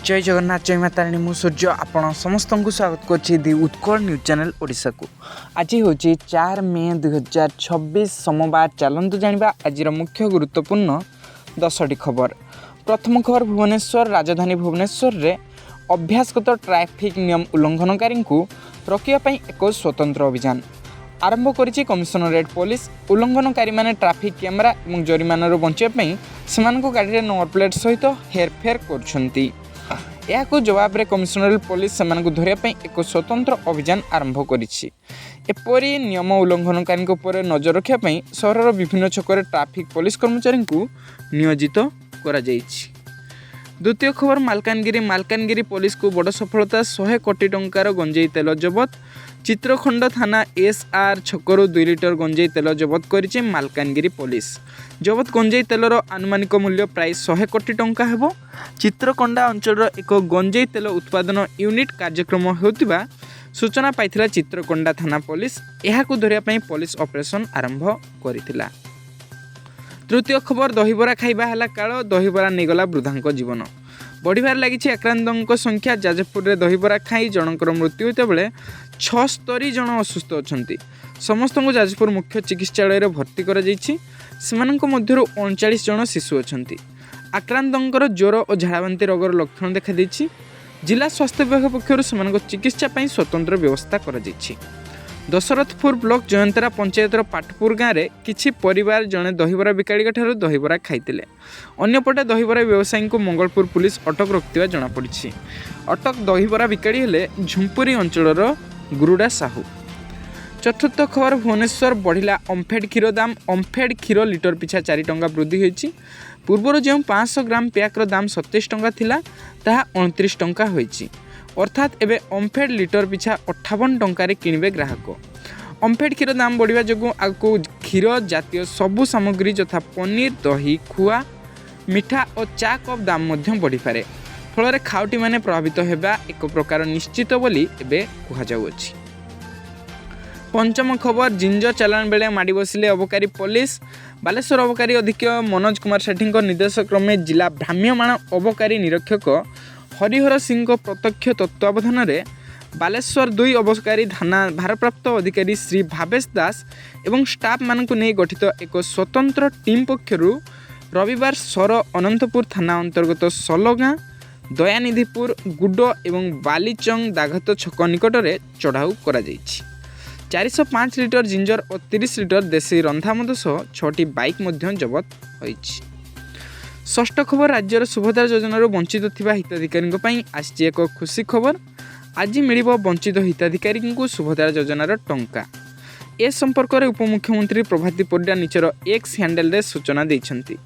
जय जगन्नाथ जय माताराणी मु सूर्य आपण समस्त को स्वागत करछि दि उत्कल न्यूज चैनल ओडिशा को। आज हूँ 4 मे 2026 सोमवार। चलतु जानिबा आज मुख्य गुरुत्वपूर्ण 10टी खबर। प्रथम खबर, भुवनेश्वर राजधानी भुवनेश्वर रे अभ्यासगत ट्रैफिक नियम उल्लंघनकारी को रोकने एक स्वतंत्र अभियान आरंभ करिछि कमिशनरेट पुलिस। उल्लंघनकारी माने ट्रैफिक कैमेरा और जरिमाना बचाई से गाड़ी नंबर प्लेट सहित हेरफेर कर जवाब रे कमिशनरेट पुलिस से धरने एक स्वतंत्र अभियान आरंभ करिछि। एपरी नियम उल्लंघनकारी उपर नजर रखापी सहर विभिन्न छकरे ट्रैफिक पुलिस कर्मचारी को नियोजित करा जाइछि। द्वितीय खबर, मालकानगिरी पुलिस को बड़ सफलता, 100 कोटी टंकार गंजेई तेल जबत। चित्रखंड थाना एसआर छकरू 2 लिटर गंजेई तेल जबत करिछि मालकानगिरी पुलिस। जबत गंजेई तेलर आनुमानिक मूल्य प्राय 100 कोटी टंका हेबो। चित्रकोंडा अंचल एक गंजेई तेल उत्पादन यूनिट कार्यक्रम होतिबा सूचना पाइथिला चित्रकोंडा थाना पुलिस। एहाकु धरिया पई पुलिस ऑपरेशन आरंभ करिथिला। तृतीय खबर, दहीबरा खाइबा हला काल, दहीबरा नेगला वृद्धांक जीवन। बढ़िबार लागिछि आक्रांतों संख्या। जाजपुर में दहीबरा खाई जनकर मृत्यु होता बेले 76 जन असुस्थ अछंती। समस्त को जाजपुर मुख्य चिकित्सालय भर्ती करा जाइछि। सेमानक मध्यरु 39 जन शिशु अछंती। आक्रांतों ज्वर और झाड़ाबांति रोगर लक्षण देखा देछि। जिला स्वास्थ्य विभाग पक्षरु सेमानक चिकित्सा पई स्वतंत्र व्यवस्था करा जाइछि। दशरथपुर ब्लॉक जयंतरा पंचायतर पाटपुर गाँव में किछि परिवार जड़े दहीबरा बिकाड़ी ठारू दहीबरा खाइतिले। अन्यपटे दहीबरा व्यवसायी को मंगलपुर पुलिस अटक रखिथिबा जଣାपड़िछि। अटक दहीबरा बिकाड़ी हेले झुंपुरी अंचलर गुरुडा साहू। चतुर्थ खबर, भुवनेश्वर बढ़िला ओमफेड क्षीर दाम। ओमफेड क्षीर लिटर पिछा 4 टंका वृद्धि होइछि। पूर्वर जो 500 ग्राम पैक्र दाम 27 टंका थिला ताहा 29 टंका होइछि। अर्थात एबे ओमफेड लिटर पिछा 58 टंकार किणवे ग्राहक। ओमफेड क्षीर दाम बढ़िया जो आगको क्षीर जातीय सबु सामग्री यथा पनीर, दही, खुआ, मिठा और चा कप दाम बढ़ी पारे। फल खाउटी माने प्रभावित होगा एक प्रकार निश्चित बोली एबे कहा जाउछि। पंचम खबर, जिंज चालान बेले माड़ी बसिले अबकारी पुलिस। बालेश्वर अबकारी अधीक्षक मनोज कुमार सेठी निर्देश क्रमे जिला भ्राम्यमाण अबकारी निरीक्षक हरिहर सिंह प्रत्यक्ष तत्वावधान में बालेश्वर 2 अबकारी थाना भारप्राप्त अधिकारी श्री भावेश दास एवं स्टाफ मानक नहीं गठित एक स्वतंत्र टीम पक्षरु रविवार सर अनंतपुर थाना अंतर्गत सलगाँ, दयानिधिपुर, गुड एवं बालीचंग दाघत छक निकट में चढ़ाऊ करा जाइछि। 405 लिटर जिंजर और 30 लिटर देशी रंधामद सह 6टी बाइक जबत होइछि। षष्ठ खबर, राज्यर सुभद्रा योजनार वंचित थिबा हिताधिकारी आछि एक खुशी खबर। आज मिलिबो वंचित हिताधिकारी को सुभद्रा योजनार टंका। ए संपर्क में उपमुख्यमंत्री प्रभाती परिडा निजर एक्स हैंडल रे सूचना दैछंती।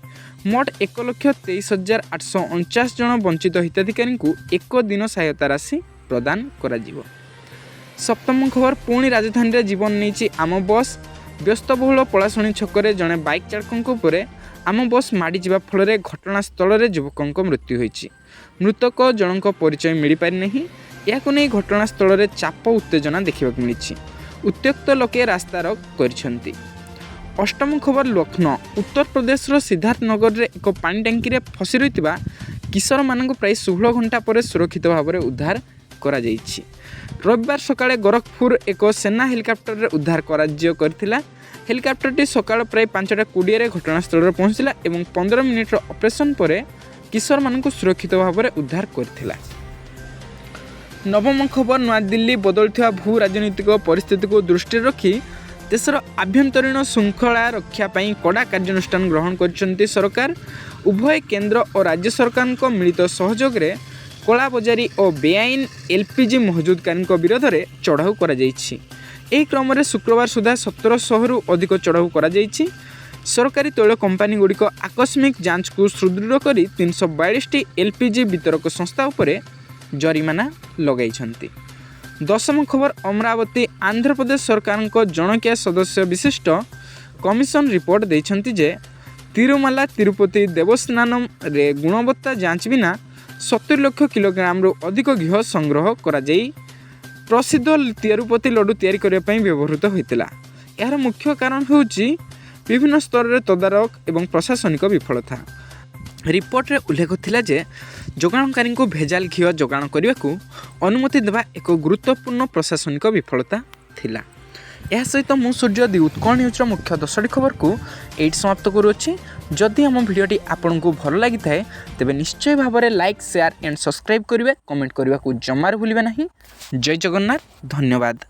मोट 1,23,849 जन वंचित हिताधिकारी को एक दिन सहायता राशि प्रदान करा जिवो। सप्तम खबर, पुणी राजधानी रे जीवन नहीं आम बस। व्यस्तबहुल पलाशुणी छकरे जड़े बाइक चालक उपरे आम बस माड़ी जावा फल घटनास्थल में युवक मृत्यु होइछि। मृतक जनक परिचय मिल पारि नहीं। यह नहीं घटनास्थल में चाप उत्तेजना देखा मिली। उत्त्यक्त लोके रास्ता रोक करिसेंती। अष्टम खबर, लखनऊ उत्तर प्रदेश सिद्धार्थनगर में एक पानी टांकी फसी रही किशोर मान प्राय 16 घंटा पर सुरक्षित भाव में उद्धार करा जाइछि। रविवार सकाळे गोरखपुर एक सेना हेलिकॉप्टर उद्धार करथिला। हेलिकॉप्टरटी सकाळ प्राय 5:20 घटनास्थल पहुंचला एवं 15 मिनिट ऑपरेशन पर किशोर मान सुरक्षित भाव में उद्धार करथिला। नवम खबर, नवा दिल्ली बदलुवा भू राजनीतिक परिस्थिति को दृष्टि रखी देशर आभ्यंतरीण श्रृंखला रक्षा पाई कड़ा कार्यानुष्ठान ग्रहण करछंती सरकार। उभय केंद्र और राज्य सरकार मिलित सहयोग रे कला बजारी और बेआईन एलपीजी महजुदकारी विरोध में चढ़ाऊ करा जाइछि। एही क्रम में शुक्रवार सुधा 1700 रु अधिक चढ़ाऊ करा जाइछि। सरकारी तैल कंपानी गुड़िक आकस्मिक जांच को सुदृढ़ कर 342 एलपीजी वितरक संस्था उपरे जरिमाना लगाइछंती। दशम खबर, अमरावती आंध्र प्रदेश सरकार जनकिया सदस्य विशिष्ट कमिशन रिपोर्ट देइछंती जे तिरुमाला तिरुपति देवस्थानम रे गुणवत्ता जांच बिना 70 लाख किलोग्राम रु अधिक घी संग्रह करा जाई प्रसिद्ध तिरुपति लड्डू तैयारी करने ପାଇଁ व्यवहृत होइतिला। यार मुख्य कारण होउची विभिन्न स्तर रे तदारक एवं प्रशासनिक विफलता। रिपोर्ट रे उल्लेख थिला जे जोगाणकारी को भेजाल घिओ जोगाण करने को अनुमति देवा एक गुरुत्वपूर्ण प्रशासनिक विफलता थिला। यह सहित मु सूर्य दि उत्कल न्यूज मुख्य 10टी खबर को ये समाप्त करुच्ची। जदि आम भिडियोटी आपन को भल लगी थाए तेबे निश्चय भाव में लाइक शेयर एंड सब्सक्राइब करेंगे, कमेंट करने को जमार भूलिए नहीं। जय जगन्नाथ, धन्यवाद।